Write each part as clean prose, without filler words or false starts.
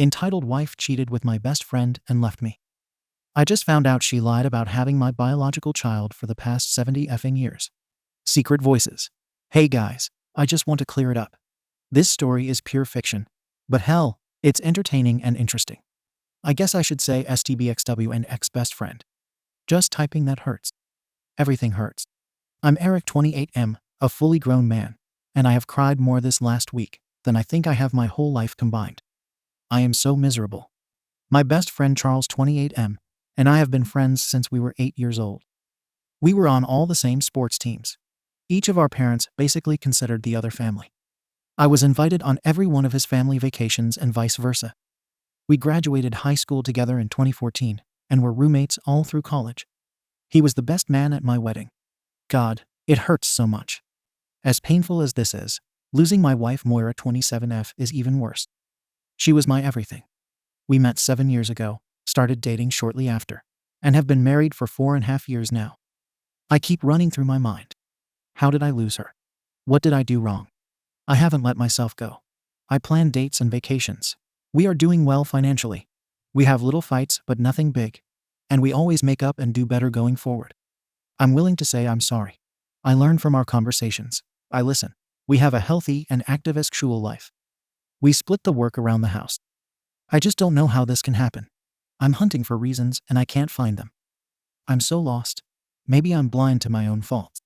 Entitled wife cheated with my best friend and left me. I just found out she lied about having my biological child for the past 70 effing years. Secret voices. Hey guys, I just want to clear it up. This story is pure fiction. But hell, it's entertaining and interesting. I guess I should say STBXW and ex-best friend. Just typing that hurts. Everything hurts. I'm Eric 28M, a fully grown man, and I have cried more this last week than I think I have my whole life combined. I am so miserable. My best friend Charles 28M and I have been friends since we were 8 years old. We were on all the same sports teams. Each of our parents basically considered the other family. I was invited on every one of his family vacations and vice versa. We graduated high school together in 2014 and were roommates all through college. He was the best man at my wedding. God, it hurts so much. As painful as this is, losing my wife Moira 27F is even worse. She was my everything. We met 7 years ago, started dating shortly after, and have been married for 4.5 years now. I keep running through my mind. How did I lose her? What did I do wrong? I haven't let myself go. I plan dates and vacations. We are doing well financially. We have little fights but nothing big. And we always make up and do better going forward. I'm willing to say I'm sorry. I learn from our conversations. I listen. We have a healthy and active sexual life. We split the work around the house. I just don't know how this can happen. I'm hunting for reasons and I can't find them. I'm so lost. Maybe I'm blind to my own faults.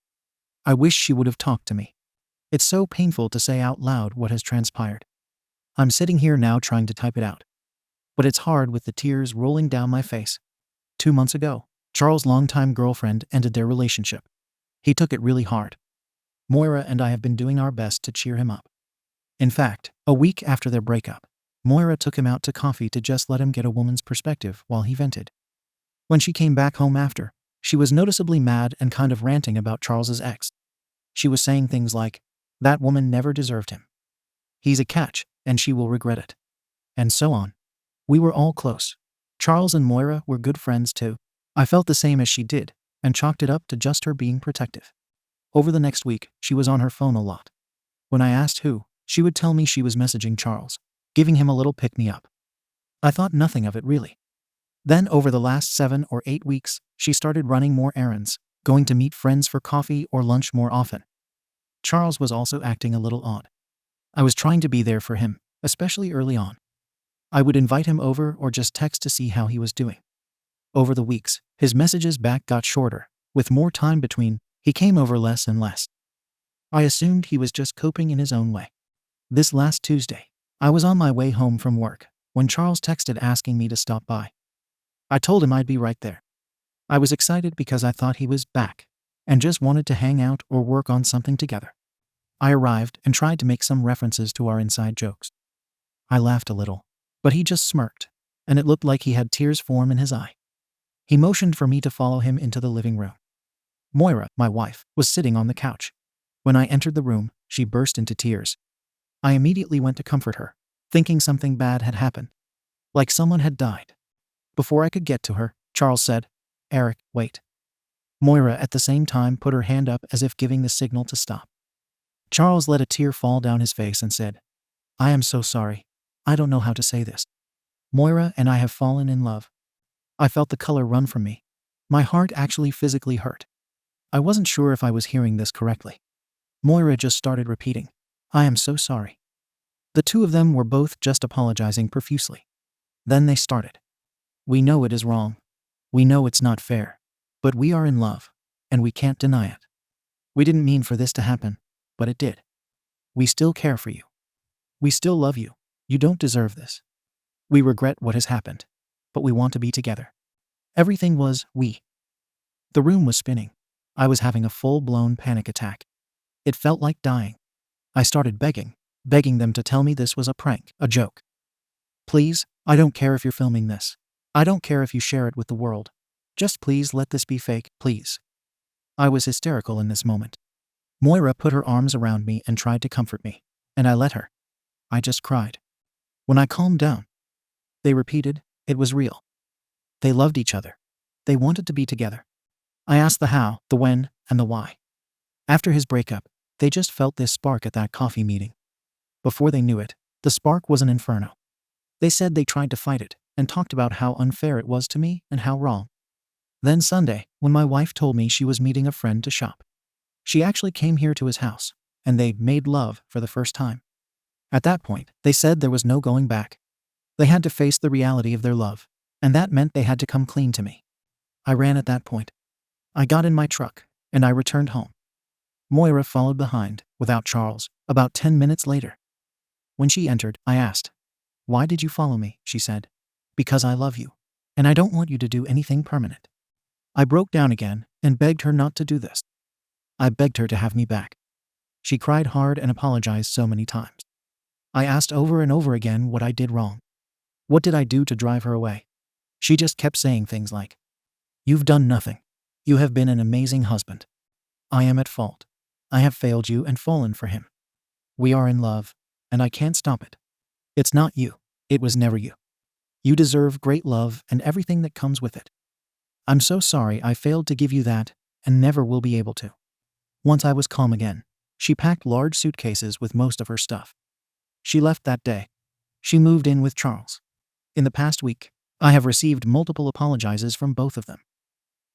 I wish she would have talked to me. It's so painful to say out loud what has transpired. I'm sitting here now trying to type it out. But it's hard with the tears rolling down my face. 2 months ago, Charles' longtime girlfriend ended their relationship. He took it really hard. Moira and I have been doing our best to cheer him up. In fact, a week after their breakup, Moira took him out to coffee to just let him get a woman's perspective while he vented. When she came back home after, she was noticeably mad and kind of ranting about Charles's ex. She was saying things like, "That woman never deserved him. He's a catch, and she will regret it." And so on. We were all close. Charles and Moira were good friends too. I felt the same as she did, and chalked it up to just her being protective. Over the next week, she was on her phone a lot. When I asked who, she would tell me she was messaging Charles, giving him a little pick-me-up. I thought nothing of it really. Then over the last 7 or 8 weeks, she started running more errands, going to meet friends for coffee or lunch more often. Charles was also acting a little odd. I was trying to be there for him, especially early on. I would invite him over or just text to see how he was doing. Over the weeks, his messages back got shorter. With more time between, he came over less and less. I assumed he was just coping in his own way. This last Tuesday, I was on my way home from work when Charles texted asking me to stop by. I told him I'd be right there. I was excited because I thought he was back and just wanted to hang out or work on something together. I arrived and tried to make some references to our inside jokes. I laughed a little, but he just smirked, and it looked like he had tears form in his eye. He motioned for me to follow him into the living room. Moira, my wife, was sitting on the couch. When I entered the room, she burst into tears. I immediately went to comfort her, thinking something bad had happened, like someone had died. Before I could get to her, Charles said, "Eric, wait." Moira at the same time put her hand up as if giving the signal to stop. Charles let a tear fall down his face and said, "I am so sorry. I don't know how to say this. Moira and I have fallen in love." I felt the color run from me. My heart actually physically hurt. I wasn't sure if I was hearing this correctly. Moira just started repeating, "I am so sorry." The two of them were both just apologizing profusely. Then they started. "We know it is wrong. We know it's not fair. But we are in love, and we can't deny it. We didn't mean for this to happen, but it did. We still care for you. We still love you. You don't deserve this. We regret what has happened, but we want to be together." Everything was we. The room was spinning. I was having a full-blown panic attack. It felt like dying. I started begging them to tell me this was a prank, a joke. "Please, I don't care if you're filming this. I don't care if you share it with the world. Just please let this be fake, please." I was hysterical in this moment. Moira put her arms around me and tried to comfort me, and I let her. I just cried. When I calmed down, they repeated, it was real. They loved each other. They wanted to be together. I asked the how, the when, and the why. After his breakup, they just felt this spark at that coffee meeting. Before they knew it, the spark was an inferno. They said they tried to fight it and talked about how unfair it was to me and how wrong. Then Sunday, when my wife told me she was meeting a friend to shop, she actually came here to his house, and they made love for the first time. At that point, they said there was no going back. They had to face the reality of their love, and that meant they had to come clean to me. I ran at that point. I got in my truck, and I returned home. Moira followed behind, without Charles, about 10 minutes later. When she entered, I asked, "Why did you follow me?" She said, "Because I love you, and I don't want you to do anything permanent." I broke down again and begged her not to do this. I begged her to have me back. She cried hard and apologized so many times. I asked over and over again what I did wrong. What did I do to drive her away? She just kept saying things like, "You've done nothing. You have been an amazing husband. I am at fault. I have failed you and fallen for him. We are in love, and I can't stop it. It's not you. It was never you. You deserve great love and everything that comes with it. I'm so sorry I failed to give you that and never will be able to." Once I was calm again, she packed large suitcases with most of her stuff. She left that day. She moved in with Charles. In the past week, I have received multiple apologizes from both of them.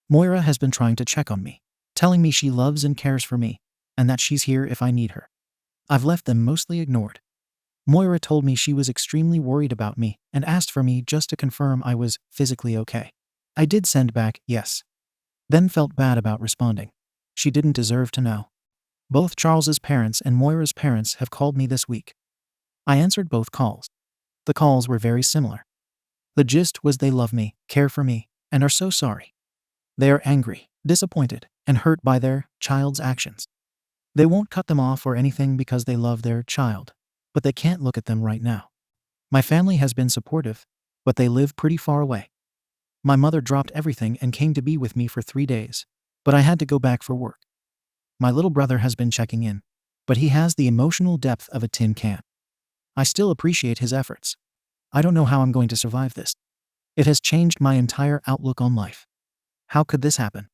Moira has been trying to check on me, telling me she loves and cares for me, and that she's here if I need her. I've left them mostly ignored. Moira told me she was extremely worried about me and asked for me just to confirm I was physically okay. I did send back yes, then felt bad about responding. She didn't deserve to know. Both Charles's parents and Moira's parents have called me this week. I answered both calls. The calls were very similar. The gist was they love me, care for me, and are so sorry. They are angry, disappointed, and hurt by their child's actions. They won't cut them off or anything because they love their child, but they can't look at them right now. My family has been supportive, but they live pretty far away. My mother dropped everything and came to be with me for 3 days, but I had to go back for work. My little brother has been checking in, but he has the emotional depth of a tin can. I still appreciate his efforts. I don't know how I'm going to survive this. It has changed my entire outlook on life. How could this happen?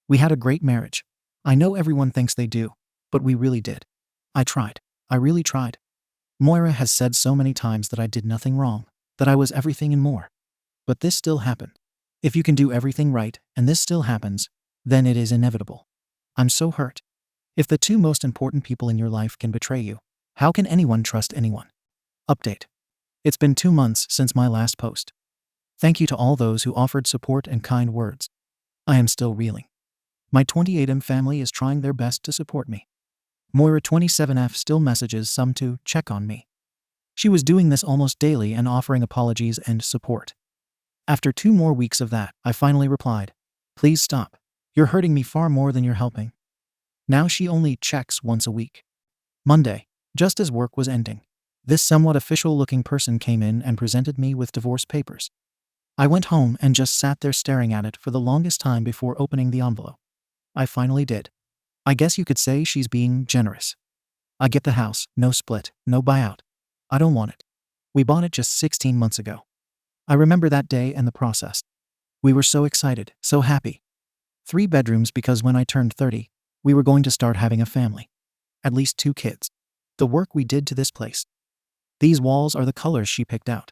We had a great marriage. I know everyone thinks they do, but we really did. I tried. I really tried. Moira has said so many times that I did nothing wrong, that I was everything and more. But this still happened. If you can do everything right and this still happens, then it is inevitable. I'm so hurt. If the two most important people in your life can betray you, how can anyone trust anyone? Update. It's been 2 months since my last post. Thank you to all those who offered support and kind words. I am still reeling. My 28M family is trying their best to support me. Moira 27F still messages some to check on me. She was doing this almost daily and offering apologies and support. After 2 more weeks of that, I finally replied, "Please stop. You're hurting me far more than you're helping." Now she only checks once a week. Monday, just as work was ending, this somewhat official-looking person came in and presented me with divorce papers. I went home and just sat there staring at it for the longest time before opening the envelope. I finally did. I guess you could say she's being generous. I get the house, no split, no buyout. I don't want it. We bought it just 16 months ago. I remember that day and the process. We were so excited, so happy. 3 bedrooms because when I turned 30, we were going to start having a family. At least 2 kids. The work we did to this place. These walls are the colors she picked out.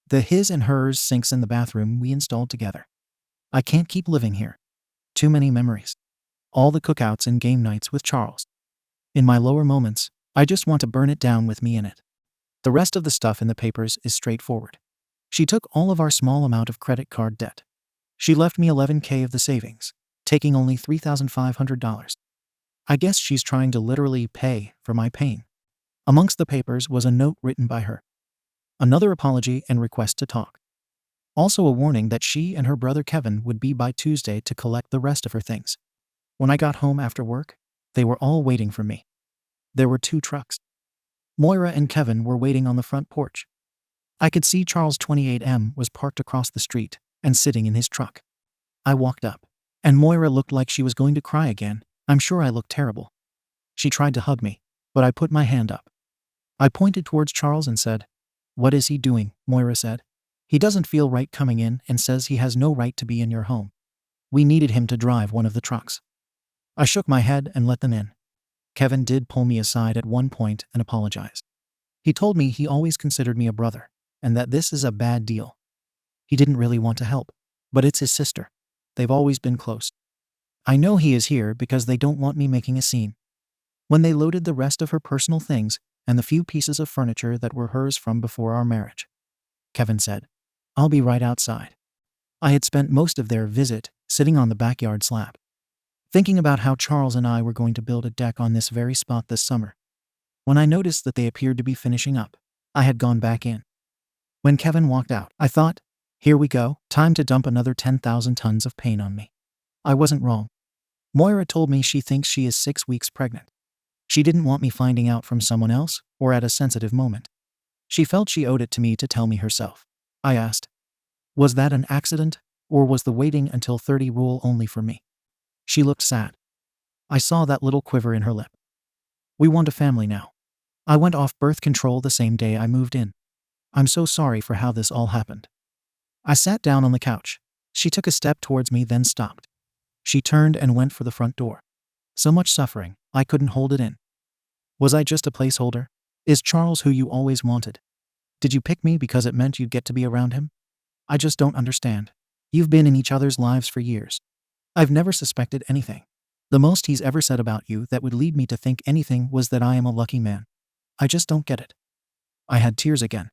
The his and hers sinks in the bathroom we installed together. I can't keep living here. Too many memories. All the cookouts and game nights with Charles. In my lower moments, I just want to burn it down with me in it. The rest of the stuff in the papers is straightforward. She took all of our small amount of credit card debt. She left me $11,000 of the savings, taking only $3,500. I guess she's trying to literally pay for my pain. Amongst the papers was a note written by her. Another apology and request to talk. Also a warning that she and her brother Kevin would be by Tuesday to collect the rest of her things. When I got home after work, they were all waiting for me. There were 2 trucks. Moira and Kevin were waiting on the front porch. I could see Charles 28M was parked across the street and sitting in his truck. I walked up, and Moira looked like she was going to cry again. I'm sure I looked terrible. She tried to hug me, but I put my hand up. I pointed towards Charles and said, "What is he doing?" Moira said. "He doesn't feel right coming in and says he has no right to be in your home. We needed him to drive one of the trucks." I shook my head and let them in. Kevin did pull me aside at one point and apologize. He told me he always considered me a brother, and that this is a bad deal. He didn't really want to help, but it's his sister. They've always been close. I know he is here because they don't want me making a scene. When they loaded the rest of her personal things and the few pieces of furniture that were hers from before our marriage, Kevin said, "I'll be right outside." I had spent most of their visit sitting on the backyard slab, thinking about how Charles and I were going to build a deck on this very spot this summer. When I noticed that they appeared to be finishing up, I had gone back in. When Kevin walked out, I thought, here we go, time to dump another 10,000 tons of pain on me. I wasn't wrong. Moira told me she thinks she is 6 weeks pregnant. She didn't want me finding out from someone else or at a sensitive moment. She felt she owed it to me to tell me herself. I asked, was that an accident, or was the waiting until 30 rule only for me? She looked sad. I saw that little quiver in her lip. We want a family now. I went off birth control the same day I moved in. I'm so sorry for how this all happened. I sat down on the couch. She took a step towards me, then stopped. She turned and went for the front door. So much suffering, I couldn't hold it in. Was I just a placeholder? Is Charles who you always wanted? Did you pick me because it meant you'd get to be around him? I just don't understand. You've been in each other's lives for years. I've never suspected anything. The most he's ever said about you that would lead me to think anything was that I am a lucky man. I just don't get it. I had tears again.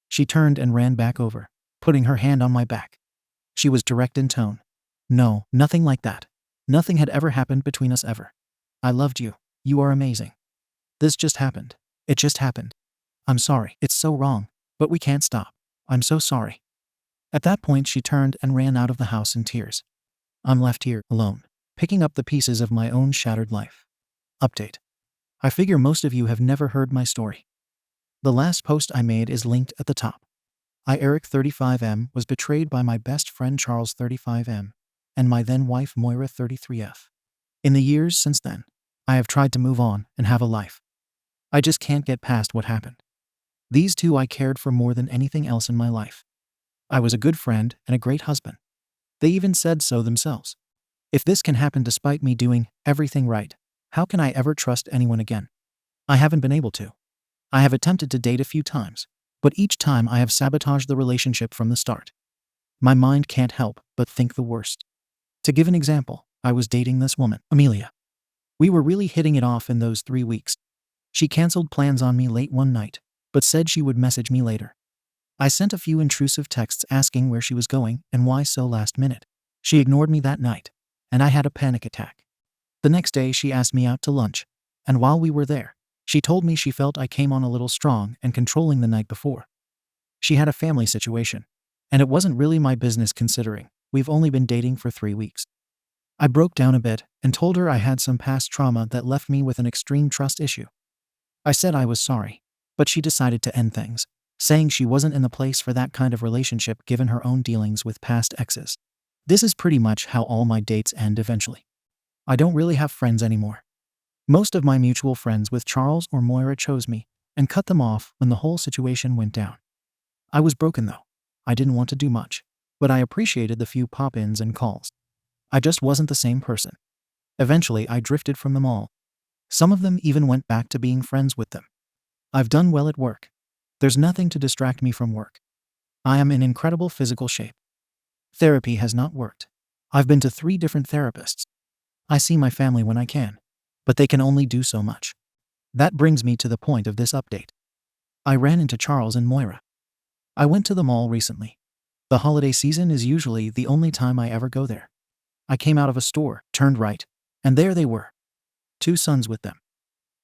She turned and ran back over, putting her hand on my back. She was direct in tone. No, nothing like that. Nothing had ever happened between us ever. I loved you. You are amazing. This just happened. It just happened. I'm sorry. It's so wrong. But we can't stop. I'm so sorry. At that point, she turned and ran out of the house in tears. I'm left here, alone, picking up the pieces of my own shattered life. Update. I figure most of you have never heard my story. The last post I made is linked at the top. Eric 35M was betrayed by my best friend Charles 35M and my then wife Moira 33F. In the years since then, I have tried to move on and have a life. I just can't get past what happened. These two I cared for more than anything else in my life. I was a good friend and a great husband. They even said so themselves. If this can happen despite me doing everything right, how can I ever trust anyone again? I haven't been able to. I have attempted to date a few times, but each time I have sabotaged the relationship from the start. My mind can't help but think the worst. To give an example, I was dating this woman, AmITheA. We were really hitting it off in those 3 weeks. She canceled plans on me late one night, but said she would message me later. I sent a few intrusive texts asking where she was going and why so last minute. She ignored me that night, and I had a panic attack. The next day she asked me out to lunch, and while we were there, she told me she felt I came on a little strong and controlling the night before. She had a family situation, and it wasn't really my business considering we've only been dating for 3 weeks. I broke down a bit and told her I had some past trauma that left me with an extreme trust issue. I said I was sorry, but she decided to end things, saying she wasn't in the place for that kind of relationship given her own dealings with past exes. This is pretty much how all my dates end eventually. I don't really have friends anymore. Most of my mutual friends with Charles or Moira chose me and cut them off when the whole situation went down. I was broken though. I didn't want to do much, but I appreciated the few pop-ins and calls. I just wasn't the same person. Eventually, I drifted from them all. Some of them even went back to being friends with them. I've done well at work. There's nothing to distract me from work. I am in incredible physical shape. Therapy has not worked. I've been to 3 different therapists. I see my family when I can, but they can only do so much. That brings me to the point of this update. I ran into Charles and Moira. I went to the mall recently. The holiday season is usually the only time I ever go there. I came out of a store, turned right, and there they were. 2 sons with them.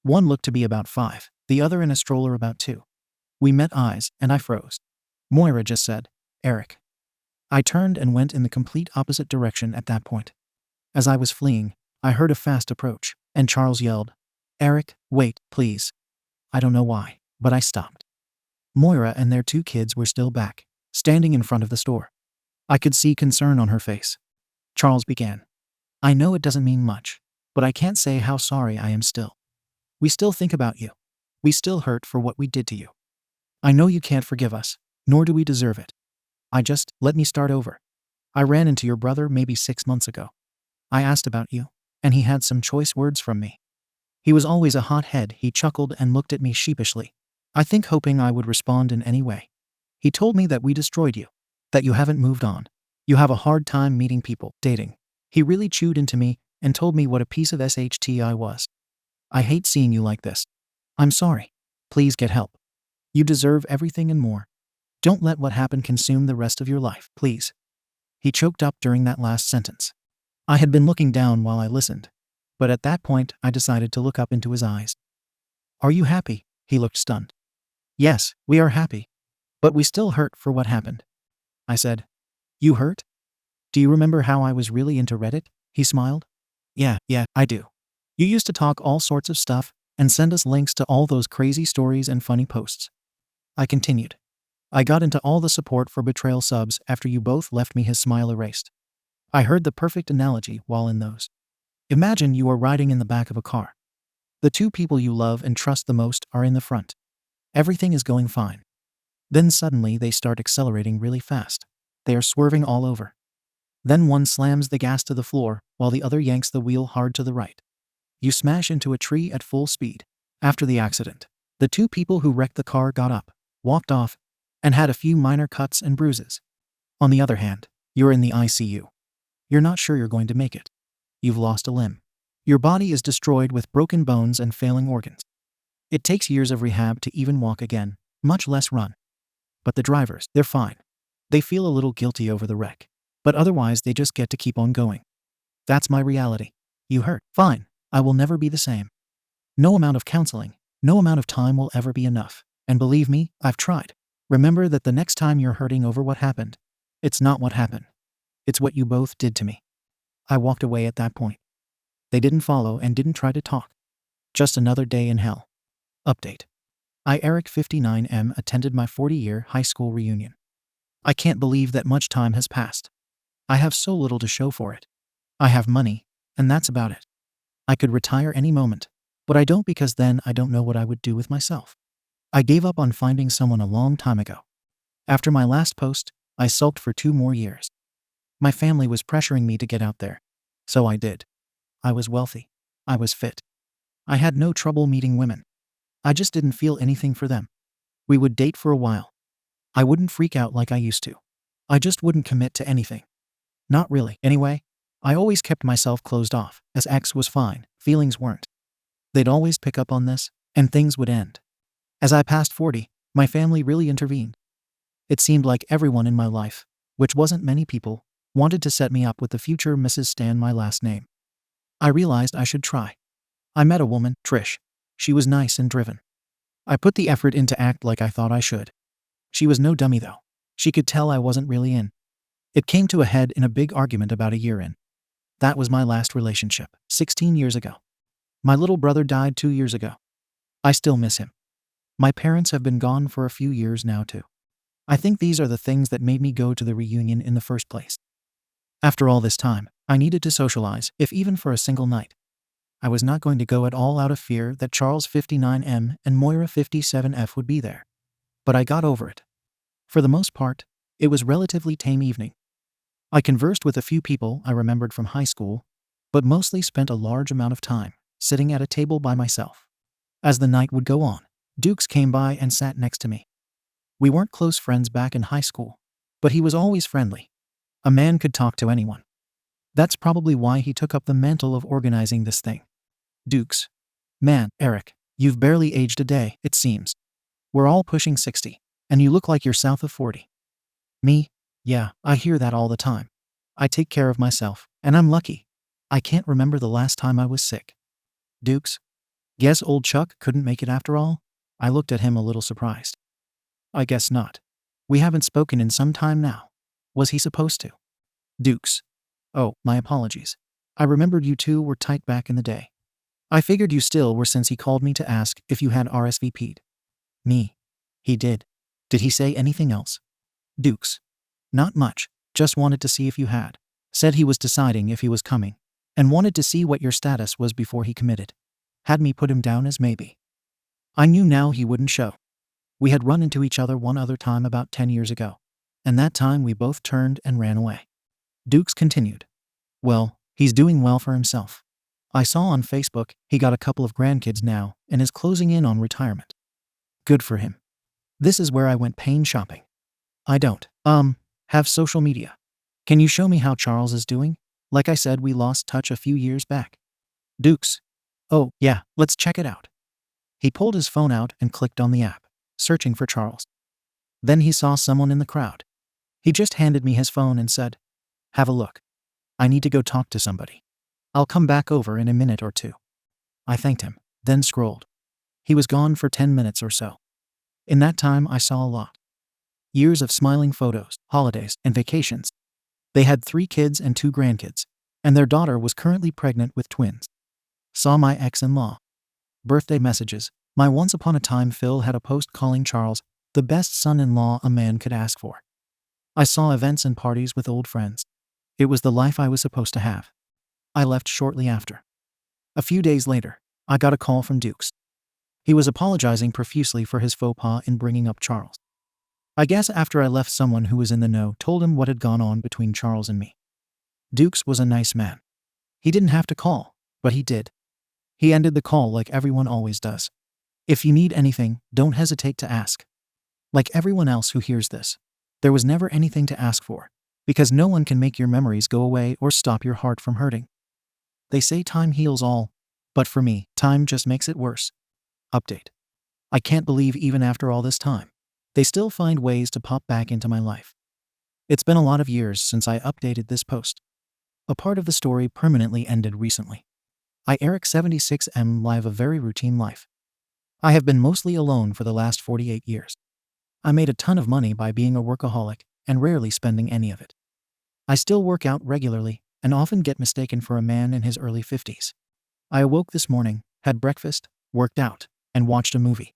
One looked to be about 5, the other in a stroller about 2. We met eyes, and I froze. Moira just said, "Eric." I turned and went in the complete opposite direction at that point. As I was fleeing, I heard a fast approach, and Charles yelled, "Eric, wait, please." I don't know why, but I stopped. Moira and their 2 kids were still back, standing in front of the store. I could see concern on her face. Charles began, "I know it doesn't mean much, but I can't say how sorry I am still. We still think about you. We still hurt for what we did to you. I know you can't forgive us, nor do we deserve it. Let me start over. I ran into your brother maybe 6 months ago. I asked about you, and he had some choice words from me. He was always a hothead." He chuckled and looked at me sheepishly, I think hoping I would respond in any way. He told me that we destroyed you, that you haven't moved on. You have a hard time meeting people, dating. He really chewed into me and told me what a piece of SHT I was. I hate seeing you like this. I'm sorry. Please get help. You deserve everything and more. Don't let what happened consume the rest of your life, please. He choked up during that last sentence. I had been looking down while I listened, but at that point I decided to look up into his eyes. Are you happy? He looked stunned. Yes, we are happy. But we still hurt for what happened. I said, You hurt? Do you remember how I was really into Reddit? He smiled. Yeah, I do. You used to talk all sorts of stuff and send us links to all those crazy stories and funny posts. I continued. I got into all the support for betrayal subs after you both left me. His smile erased. I heard the perfect analogy while in those. Imagine you are riding in the back of a car. The two people you love and trust the most are in the front. Everything is going fine. Then suddenly they start accelerating really fast. They are swerving all over. Then one slams the gas to the floor while the other yanks the wheel hard to the right. You smash into a tree at full speed. After the accident, the two people who wrecked the car got up, walked off, and had a few minor cuts and bruises. On the other hand, you're in the ICU. You're not sure you're going to make it. You've lost a limb. Your body is destroyed with broken bones and failing organs. It takes years of rehab to even walk again, much less run. But the drivers, they're fine. They feel a little guilty over the wreck, but otherwise they just get to keep on going. That's my reality. You hurt. Fine. I will never be the same. No amount of counseling, no amount of time will ever be enough. And believe me, I've tried. Remember that the next time you're hurting over what happened, it's not what happened. It's what you both did to me. I walked away at that point. They didn't follow and didn't try to talk. Just another day in hell. Update. I, Eric 59M, attended my 40-year high school reunion. I can't believe that much time has passed. I have so little to show for it. I have money, and that's about it. I could retire any moment, but I don't because then I don't know what I would do with myself. I gave up on finding someone a long time ago. After my last post, I sulked for 2 more years. My family was pressuring me to get out there, so I did. I was wealthy. I was fit. I had no trouble meeting women. I just didn't feel anything for them. We would date for a while. I wouldn't freak out like I used to. I just wouldn't commit to anything. Not really. Anyway, I always kept myself closed off, as X was fine, feelings weren't. They'd always pick up on this, and things would end. As I passed 40, my family really intervened. It seemed like everyone in my life, which wasn't many people, wanted to set me up with the future Mrs. Stan, my last name. I realized I should try. I met a woman, Trish. She was nice and driven. I put the effort in to act like I thought I should. She was no dummy though. She could tell I wasn't really in. It came to a head in a big argument about a year in. That was my last relationship, 16 years ago. My little brother died 2 years ago. I still miss him. My parents have been gone for a few years now too. I think these are the things that made me go to the reunion in the first place. After all this time, I needed to socialize, if even for a single night. I was not going to go at all out of fear that Charles 59M and Moira 57F would be there. But I got over it. For the most part, it was relatively tame evening. I conversed with a few people I remembered from high school, but mostly spent a large amount of time sitting at a table by myself. As the night would go on, Dukes came by and sat next to me. We weren't close friends back in high school, but he was always friendly. A man could talk to anyone. That's probably why he took up the mantle of organizing this thing. Dukes. Man, Eric, you've barely aged a day, it seems. We're all pushing 60, and you look like you're south of 40. Me? Yeah, I hear that all the time. I take care of myself, and I'm lucky. I can't remember the last time I was sick. Dukes? Guess old Chuck couldn't make it after all? I looked at him a little surprised. I guess not. We haven't spoken in some time now. Was he supposed to? Dukes. Oh, my apologies. I remembered you two were tight back in the day. I figured you still were since he called me to ask if you had RSVP'd. Me. He did. Did he say anything else? Dukes. Not much, just wanted to see if you had. Said he was deciding if he was coming, and wanted to see what your status was before he committed. Had me put him down as maybe. I knew now he wouldn't show. We had run into each other one other time about 10 years ago, and that time we both turned and ran away. Dukes continued. Well, he's doing well for himself. I saw on Facebook he got a couple of grandkids now and is closing in on retirement. Good for him. This is where I went pain shopping. I don't, have social media. Can you show me how Charles is doing? Like I said, we lost touch a few years back. Dukes. Oh, yeah, let's check it out. He pulled his phone out and clicked on the app, searching for Charles. Then he saw someone in the crowd. He just handed me his phone and said, "Have a look. I need to go talk to somebody. I'll come back over in a minute or two." I thanked him, then scrolled. He was gone for 10 minutes or so. In that time, I saw a lot. Years of smiling photos, holidays, and vacations. They had 3 kids and 2 grandkids, and their daughter was currently pregnant with twins. Saw my ex-in-law. Birthday messages. My once upon a time Phil had a post calling Charles the best son-in-law a man could ask for. I saw events and parties with old friends. It was the life I was supposed to have. I left shortly after. A few days later, I got a call from Dukes. He was apologizing profusely for his faux pas in bringing up Charles. I guess after I left, someone who was in the know told him what had gone on between Charles and me. Dukes was a nice man. He didn't have to call, but he did. He ended the call like everyone always does. "If you need anything, don't hesitate to ask." Like everyone else who hears this, there was never anything to ask for, because no one can make your memories go away or stop your heart from hurting. They say time heals all, but for me, time just makes it worse. Update. I can't believe even after all this time, they still find ways to pop back into my life. It's been a lot of years since I updated this post. A part of the story permanently ended recently. I, Eric 76M, live a very routine life. I have been mostly alone for the last 48 years. I made a ton of money by being a workaholic and rarely spending any of it. I still work out regularly and often get mistaken for a man in his early 50s. I awoke this morning, had breakfast, worked out, and watched a movie.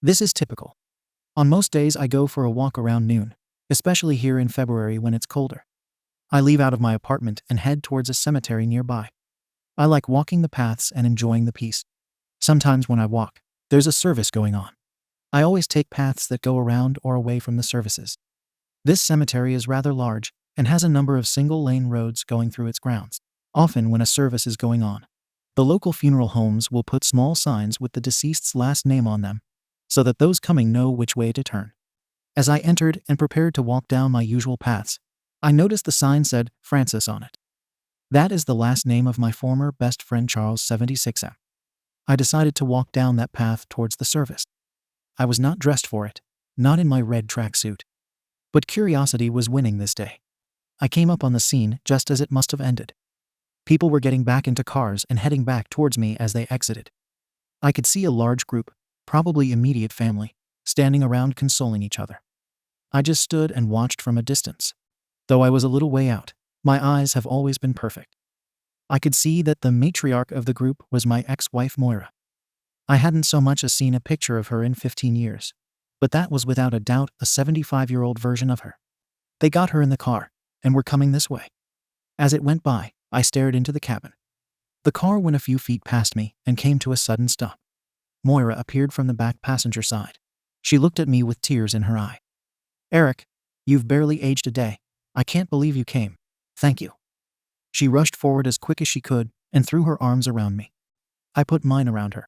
This is typical. On most days I go for a walk around noon, especially here in February when it's colder. I leave out of my apartment and head towards a cemetery nearby. I like walking the paths and enjoying the peace. Sometimes when I walk, there's a service going on. I always take paths that go around or away from the services. This cemetery is rather large and has a number of single-lane roads going through its grounds. Often when a service is going on, the local funeral homes will put small signs with the deceased's last name on them, so that those coming know which way to turn. As I entered and prepared to walk down my usual paths, I noticed the sign said Francis on it. That is the last name of my former best friend Charles 76M. I decided to walk down that path towards the service. I was not dressed for it, not in my red tracksuit. But curiosity was winning this day. I came up on the scene just as it must have ended. People were getting back into cars and heading back towards me as they exited. I could see a large group, probably immediate family, standing around consoling each other. I just stood and watched from a distance. Though I was a little way out, my eyes have always been perfect. I could see that the matriarch of the group was my ex-wife Moira. I hadn't so much as seen a picture of her in 15 years, but that was without a doubt a 75-year-old version of her. They got her in the car and were coming this way. As it went by, I stared into the cabin. The car went a few feet past me and came to a sudden stop. Moira appeared from the back passenger side. She looked at me with tears in her eye. "Eric, you've barely aged a day. I can't believe you came. Thank you." She rushed forward as quick as she could and threw her arms around me. I put mine around her.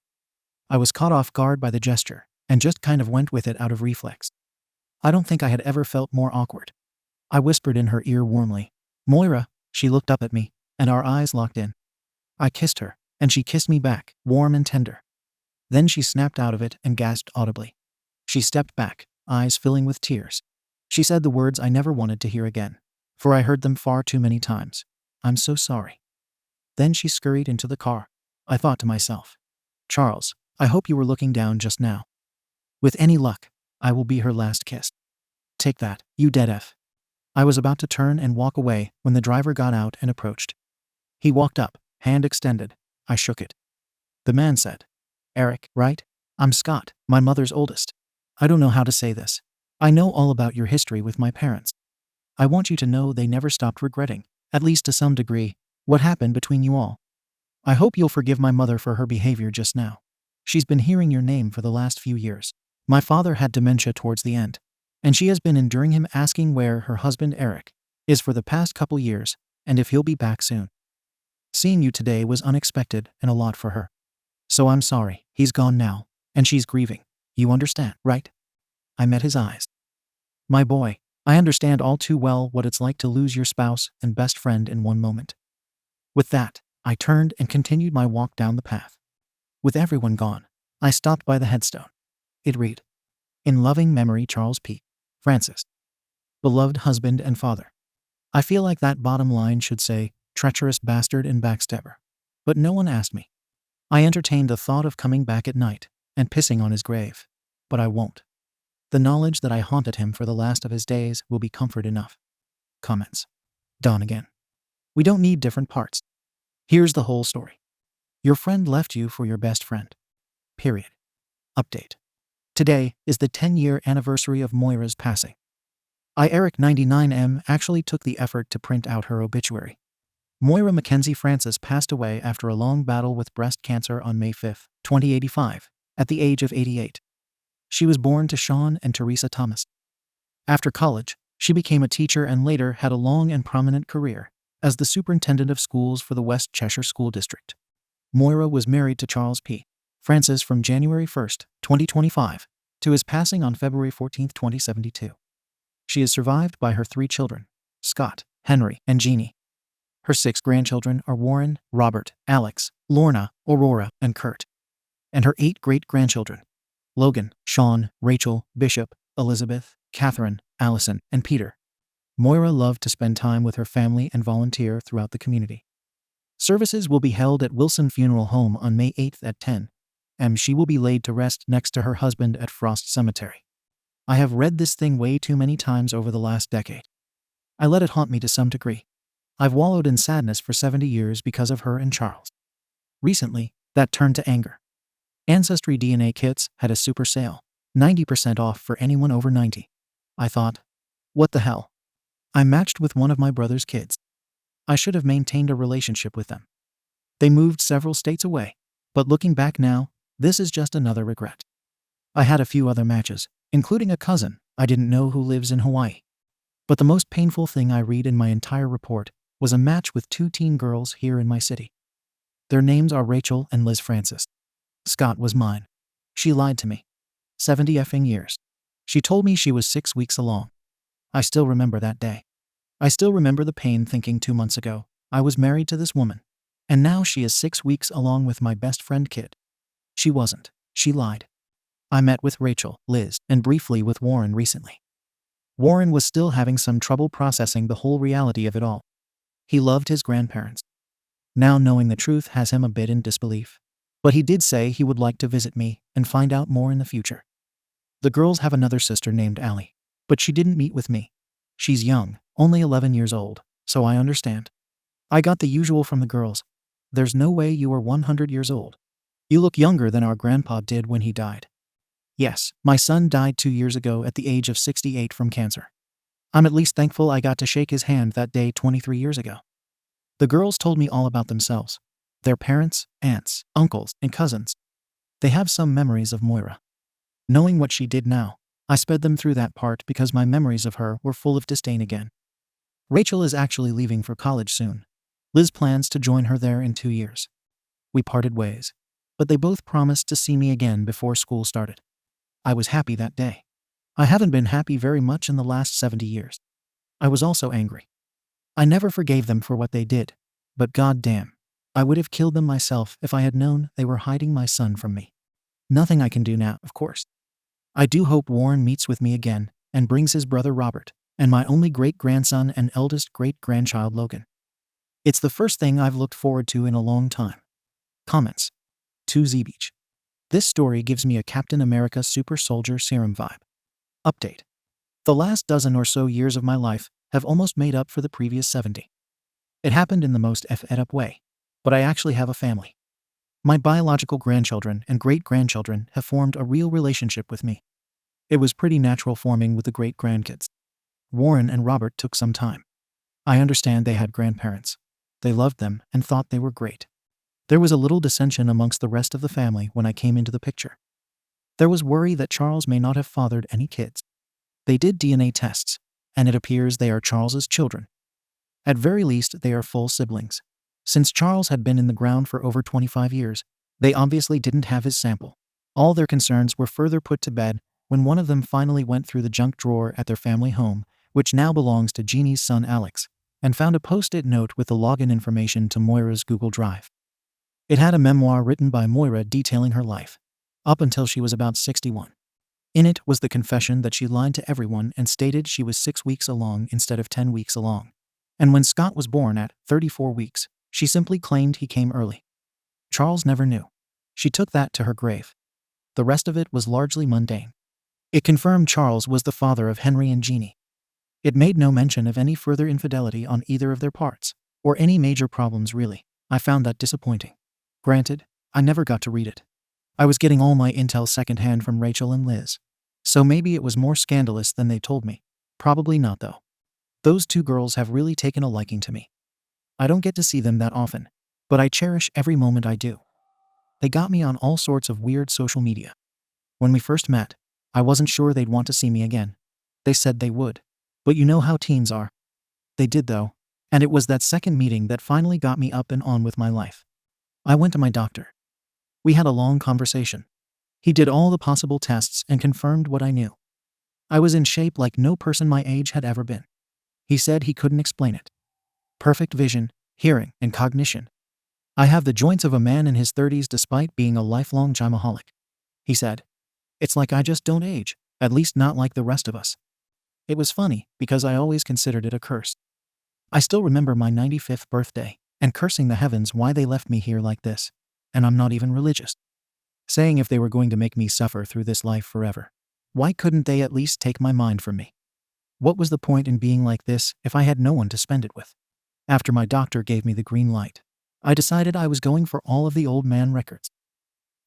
I was caught off guard by the gesture and just kind of went with it out of reflex. I don't think I had ever felt more awkward. I whispered in her ear warmly, "Moira." She looked up at me, and our eyes locked in. I kissed her, and she kissed me back, warm and tender. Then she snapped out of it and gasped audibly. She stepped back, eyes filling with tears. She said the words I never wanted to hear again, for I heard them far too many times. "I'm so sorry." Then she scurried into the car. I thought to myself, "Charles, I hope you were looking down just now. With any luck, I will be her last kiss. Take that, you dead F." I was about to turn and walk away when the driver got out and approached. He walked up, hand extended. I shook it. The man said, "Eric, right? I'm Scott, my mother's oldest. I don't know how to say this. I know all about your history with my parents. I want you to know they never stopped regretting, at least to some degree, what happened between you all. I hope you'll forgive my mother for her behavior just now. She's been hearing your name for the last few years. My father had dementia towards the end, and she has been enduring him asking where her husband Eric is for the past couple years and if he'll be back soon. Seeing you today was unexpected and a lot for her. So I'm sorry, he's gone now, and she's grieving. You understand, right?" I met his eyes. "My boy, I understand all too well what it's like to lose your spouse and best friend in one moment. With that, I turned and continued my walk down the path. With everyone gone, I stopped by the headstone. It read, "In loving memory, Charles P. Francis, beloved husband and father." I feel like that bottom line should say, "treacherous bastard and backstabber." But no one asked me. I entertained the thought of coming back at night and pissing on his grave, but I won't. The knowledge that I haunted him for the last of his days will be comfort enough. Comments. Dawn again. We don't need different parts. Here's the whole story. Your friend left you for your best friend. Period. Update. Today is the 10-year anniversary of Moira's passing. Eric 99M actually took the effort to print out her obituary. Moira Mackenzie Francis passed away after a long battle with breast cancer on May 5, 2085, at the age of 88. She was born to Sean and Teresa Thomas. After college, she became a teacher and later had a long and prominent career as the superintendent of schools for the West Cheshire School District. Moira was married to Charles P. Francis from January 1, 2025, to his passing on February 14, 2072. She is survived by her 3 children, Scott, Henry, and Jeannie. Her 6 grandchildren are Warren, Robert, Alex, Lorna, Aurora, and Kurt. And her 8 great-grandchildren, Logan, Sean, Rachel, Bishop, Elizabeth, Catherine, Allison, and Peter. Moira loved to spend time with her family and volunteer throughout the community. Services will be held at Wilson Funeral Home on May 8th at 10 a.m. She will be laid to rest next to her husband at Frost Cemetery. I have read this thing way too many times over the last decade. I let it haunt me to some degree. I've wallowed in sadness for 70 years because of her and Charles. Recently, that turned to anger. Ancestry DNA kits had a super sale, 90% off for anyone over 90. I thought, what the hell? I matched with one of my brother's kids. I should have maintained a relationship with them. They moved several states away, but looking back now, this is just another regret. I had a few other matches, including a cousin I didn't know who lives in Hawaii. But the most painful thing I read in my entire report was a match with 2 teen girls here in my city. Their names are Rachel and Liz Francis. Scott was mine. She lied to me. 70 effing years. She told me she was 6 weeks along. I still remember that day. I still remember the pain thinking 2 months ago, I was married to this woman. And now she is 6 weeks along with my best friend kid. She wasn't. She lied. I met with Rachel, Liz, and briefly with Warren recently. Warren was still having some trouble processing the whole reality of it all. He loved his grandparents. Now knowing the truth has him a bit in disbelief. But he did say he would like to visit me and find out more in the future. The girls have another sister named Allie, but she didn't meet with me. She's young, only 11 years old, so I understand. I got the usual from the girls. There's no way you are 100 years old. You look younger than our grandpa did when he died. Yes, my son died 2 years ago at the age of 68 from cancer. I'm at least thankful I got to shake his hand that day 23 years ago. The girls told me all about themselves, their parents, aunts, uncles, and cousins. They have some memories of Moira. Knowing what she did now, I sped them through that part because my memories of her were full of disdain again. Rachel is actually leaving for college soon. Liz plans to join her there in 2 years. We parted ways, but they both promised to see me again before school started. I was happy that day. I haven't been happy very much in the last 70 years. I was also angry. I never forgave them for what they did, but goddamn, I would have killed them myself if I had known they were hiding my son from me. Nothing I can do now, of course. I do hope Warren meets with me again and brings his brother Robert and my only great-grandson and eldest great-grandchild Logan. It's the first thing I've looked forward to in a long time. Comments. 2Z Beach. This story gives me a Captain America Super Soldier Serum vibe. Update. The last dozen or so years of my life have almost made up for the previous 70. It happened in the most effed up way, but I actually have a family. My biological grandchildren and great-grandchildren have formed a real relationship with me. It was pretty natural forming with the great-grandkids. Warren and Robert took some time. I understand they had grandparents. They loved them and thought they were great. There was a little dissension amongst the rest of the family when I came into the picture. There was worry that Charles may not have fathered any kids. They did DNA tests, and it appears they are Charles's children. At very least, they are full siblings. Since Charles had been in the ground for over 25 years, they obviously didn't have his sample. All their concerns were further put to bed when one of them finally went through the junk drawer at their family home, which now belongs to Jeannie's son Alex, and found a post-it note with the login information to Moira's Google Drive. It had a memoir written by Moira detailing her life, up until she was about 61. In it was the confession that she lied to everyone and stated she was 6 weeks along instead of 10 weeks along. And when Scott was born at 34 weeks, she simply claimed he came early. Charles never knew. She took that to her grave. The rest of it was largely mundane. It confirmed Charles was the father of Henry and Jeannie. It made no mention of any further infidelity on either of their parts, or any major problems really. I found that disappointing. Granted, I never got to read it. I was getting all my intel secondhand from Rachel and Liz. So maybe it was more scandalous than they told me. Probably not though. Those two girls have really taken a liking to me. I don't get to see them that often, but I cherish every moment I do. They got me on all sorts of weird social media. When we first met, I wasn't sure they'd want to see me again. They said they would. But you know how teens are. They did though, and it was that second meeting that finally got me up and on with my life. I went to my doctor. We had a long conversation. He did all the possible tests and confirmed what I knew. I was in shape like no person my age had ever been. He said he couldn't explain it. Perfect vision, hearing, and cognition. I have the joints of a man in his 30s despite being a lifelong gymaholic. He said, "It's like I just don't age, at least not like the rest of us." It was funny because I always considered it a curse. I still remember my 95th birthday and cursing the heavens why they left me here like this, and I'm not even religious. Saying if they were going to make me suffer through this life forever, why couldn't they at least take my mind from me? What was the point in being like this if I had no one to spend it with? After my doctor gave me the green light, I decided I was going for all of the old man records.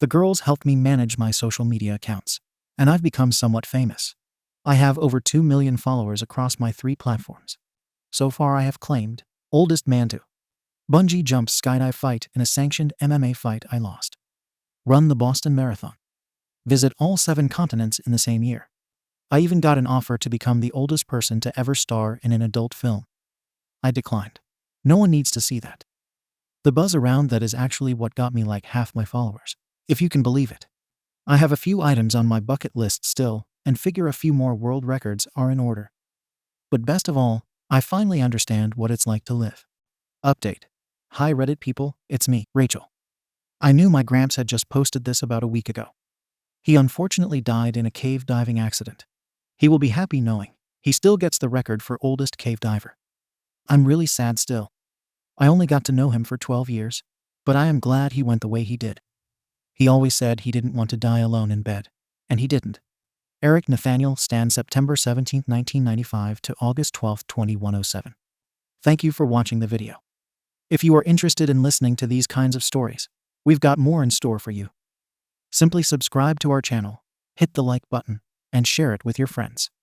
The girls helped me manage my social media accounts, and I've become somewhat famous. I have over 2 million followers across my 3 platforms. So far I have claimed oldest man to bungee jump skydive fight in a sanctioned MMA fight I lost. Run the Boston Marathon. Visit all 7 continents in the same year. I even got an offer to become the oldest person to ever star in an adult film. I declined. No one needs to see that. The buzz around that is actually what got me like half my followers, if you can believe it. I have a few items on my bucket list still, and figure a few more world records are in order. But best of all, I finally understand what it's like to live. Update. Hi Reddit people, it's me, Rachel. I knew my Gramps had just posted this about a week ago. He unfortunately died in a cave diving accident. He will be happy knowing he still gets the record for oldest cave diver. I'm really sad still. I only got to know him for 12 years, but I am glad he went the way he did. He always said he didn't want to die alone in bed, and he didn't. Eric Nathaniel Stan, September 17, 1995 to August 12, 2107. Thank you for watching the video. If you are interested in listening to these kinds of stories, we've got more in store for you. Simply subscribe to our channel, hit the like button, and share it with your friends.